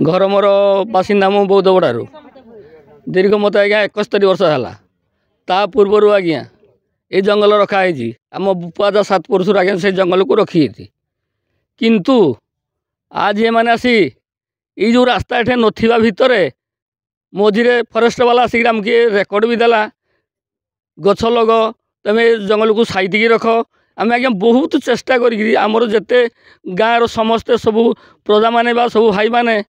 घर मोर बासिंदा मु बौद्धगड़ू दीर्घ मत आज्ञा 71 वर्ष है। ता पूर्वर आज्ञा ये जंगल रखाई आम बुपादा 7 पुरुष आज्ञा से जंगल को रखी किंतु आज ये मैंने आसी ये जो रास्ता एठे नथिबा भितर मझे फरेस्ट वाला आसिक आमके रेकर्ड भी देला गछ लग तमें जंगल को साइड रख आम आज्ञा बहुत चेष्टा करमर जिते गाँव समस्ते सबू प्रजा माने बा सबू भाई माने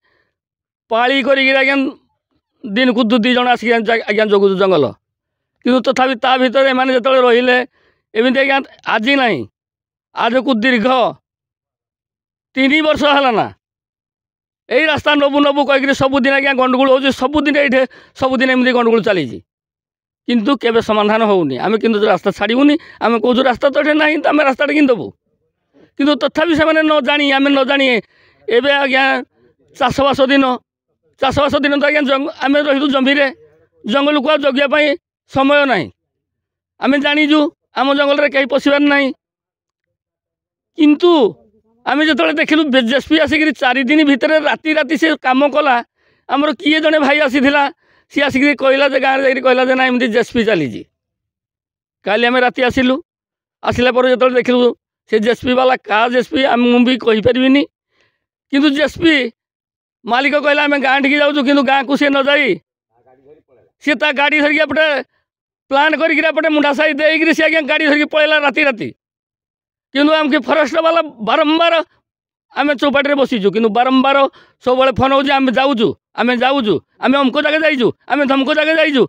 पाली आज्ञा दिन को 2 जन आसिक आज्ञा जगुचु जंगल किंतु तथापि ता भितर एमाने जतले रहिले एमती आज्ञा आज ना आज को दीर्घ 3 वर्ष है ना यही रास्ता नबू नबू कहीकि सबुदिन आज्ञा गंडगोल हो सबुदिन ये सबुदिन एमती गंडगोल चली किंतु केबे समाधान होनी आम किंतु रास्ता छाड़ूनी आम कौन रास्ता तो ये ना तो आम रास्ता कि देवु किंतु तथापि से न जानी आम न जानी एवं आज्ञा चाषबास दिन तो आज्ञा आम रही जमीरे जंगल को जगिया समय ना आम जानीजु आम जंगल में कहीं पशिबार ना किंतु आम जो देखलु जेएसपी आसिक 4 दिन भितर राति राति से काम कला आमर किए जड़े भाई आसी सी आसिक कहला गाँव में कहला ना एमती जेएसपी चली काली आम राति आसिलु आसला जो देखलु से जेएसपी वाला का जेएसपी आम भी कहीपरि किंतु जेएसपी मालिक कहला आम गाँव ठीक जाऊँ कि गाँव को सी न जाई सी गाड़ी धरिकी एपटे प्लान करपटे मुंडा साई देकर सी आज्ञा गाड़ी धरिकी पलैला राति राति किंतु आमके फरेस्ट वाला बारंबार आम चौपाटी बसीचु कि बारंबार सब फोन हो आम जाऊँ आम अमको जगह जाइचु आम धमको जगह जाइचु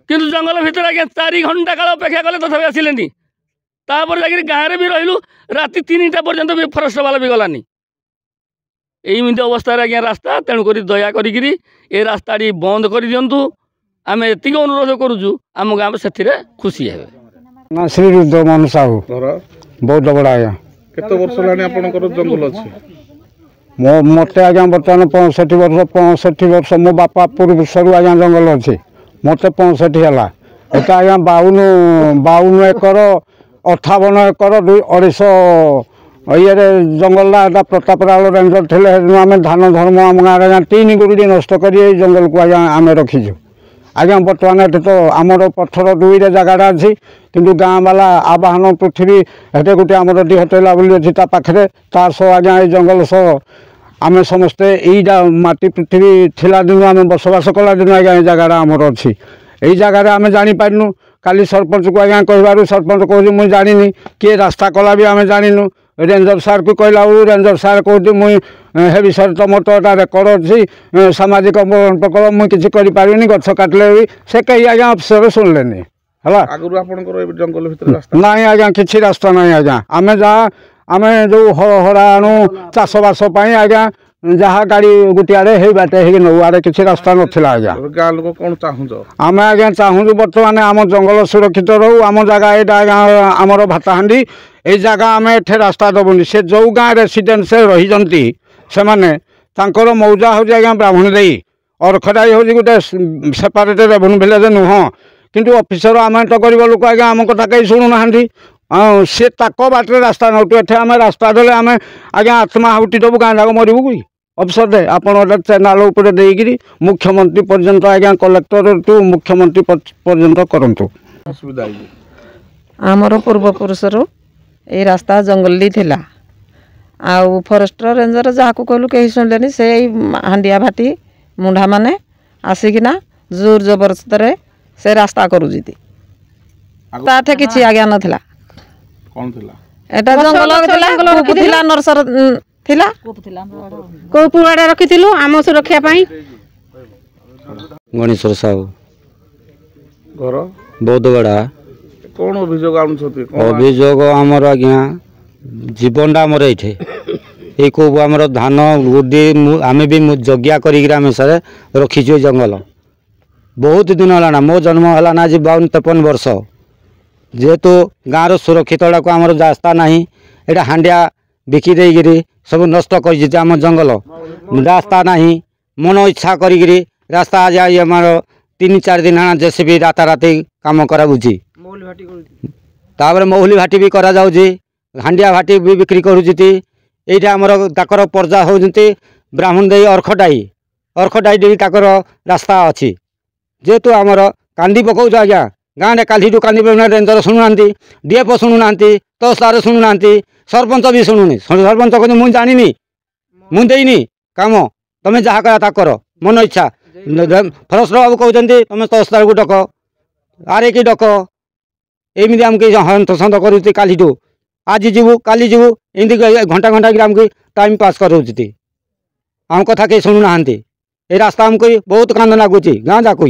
किंतु जंगल भितर आज्ञा 4 घंटा काल अपेक्षा कले तथापि आसिलेनी तापर जाकर गाँव भी रहिलु राति 3टा पर्यंत भी फरेस्ट वाला भी गलानी एमती अवस्था आज्ञा रास्ता तेणुक दया करी ए रास्ता बंद कर दिंतु आम एति अनुरोध करुचु आम गाँव से खुशी है ना श्री रुद्रमोहन साहू बौद्धगड़ा आज्ञा केते वर्ष लानी आपनकर जंगल अछि मत आज्ञा बर्तमान 65 वर्ष मो बापा पूर्व आज्ञा जंगल अच्छे मत 65 है एटा आज्ञा 52 एकर 58 एकर 250 ये जंगल प्रतापराल रेंजर थे आम धान धर्म आम गाँव 3 गुरुड़ी नष्ट कर जंगल को आज्ञा आम रखीचु आज्ञा बर्तमान ये तो आमर पत्थर 2 जगह अच्छी किंतु गाँव वाला आवाहन पृथ्वी हेटे गोटे आमर डिहटेला बोली अच्छी पाखे सह आज्ञा ये जंगल सह आम समस्ते यहीटा माटी पृथ्वी थिला दिन आम बसवास कला दिन आज्ञा ये जगह आमर अच्छी यही जगार आम जापारू काली सरपंच को आज्ञा कहबार सरपंच कहूँ मुझे जानी किए रास्ता कला भी आम जानिनु रेंजर सार को कहला रेंजर सार कहती मुई हे विषय तुम तो रेकर्ड अच्छी सामाजिक प्रकल्प मुझे किसी करें गछ काटले भी से कहीं आज्ञा अफिसर शुणिले ना आज्ञा किसी रास्ता ना आज्ञा आम जहाँ आम जो हरा आणु चाषबास आज्ञा जहाँ गाड़ी गोटे हे बाटे नौ आड़े किसी रास्ता नाला आज्ञा गाँव लोक कौन चाहूँ आम आज्ञा चाहूँ बर्तमान आम जंगल सुरक्षित रहू आम जगह यहाँ आज्ञा आमर भाताहांडी ये जगह आम एठे रास्ता दबुनि से जो गाँव रेसीडेंट से रही से माने मौजा हूँ आज्ञा ब्राह्मण दे अरखड़ाई हूँ गोटे सेपारेट रेवेन्यू विलेज नुह किंतु ऑफिसर आम तो गरीब लोक आज्ञा आम कथा कहीं शुणुना सी ताक बाटे रास्ता नौटू एठे आम रास्ता देले आम आज्ञा आत्मा हुटी देवु गाँव जाक मरबू कि अफिसर दे आपड़ चैनल उपर देकर मुख्यमंत्री पर्यंत आज्ञा कलेक्टर टू मुख्यमंत्री पर्यंत करंतु असुविधा आमर पूर्वपुरुषर ये रास्ता जंगली थिला आउ फरेस्टर रेंजर जहाँ को कहलु कहीं शुणिले से हांडिया भाटी मुंडा माने आसिकिना जोर जबरदस्त से रास्ता करुजीती ताठे किछि आज्ञा नथिला कौन थिला एटा जंगल थिला कूप थिला नरसर थिला कूप आड़े रखिथिलु आम सुरक्षा पाई गणेश्वर साहू घर बौद्धगड़ा कौन अभियोग आनुछथि अभियोग आमर आज्ञा जीवनटा आमर ये ये कूप आमर धान गुडी आम भी जगिया कर सर रखीचु जंगल बहुत दिन है मो जन्म है ना आज 52-53 वर्ष जेहेतु गाँव सुरक्षित को आमर रास्ता ना यहाँ हांडिया बिकी देकर सब नष्ट कर आम जंगल रास्ता ना मन इच्छा करी रास्ता आज आमर 3-4 दिन है जेसीबी राताराति काम कराऊँगी तापर मौली भाटी भी करा हांडिया भाटी भी बिक्री करुँच ये आमर ताकर पर्जा होती ब्राह्मण देई अर्खटाई देवी ताकर रास्ता अच्छी जेहेतु आमर कांदी पकाउछ आज्ञा गाँव काली कांदी रेंजर शुणुना डीएफ शुणुना तहसिलदार शुणुना सरपंच भी शुणुनी सरपंच कहते मुझे जानी मुझे देनी काम तुम जहाँ करा कर मन इच्छा फरेस्टर बाबू कहते तुम तहसिलदार को डक आरे की डक एमती आमको हंतसंत कर काली आज जीवु काली जीवु एमती घंटा घंटा कि आमको टाइम पास कर आम कथा कहीं शुणुना ये रास्ता आमको बहुत कांद लगुच गाँ जाक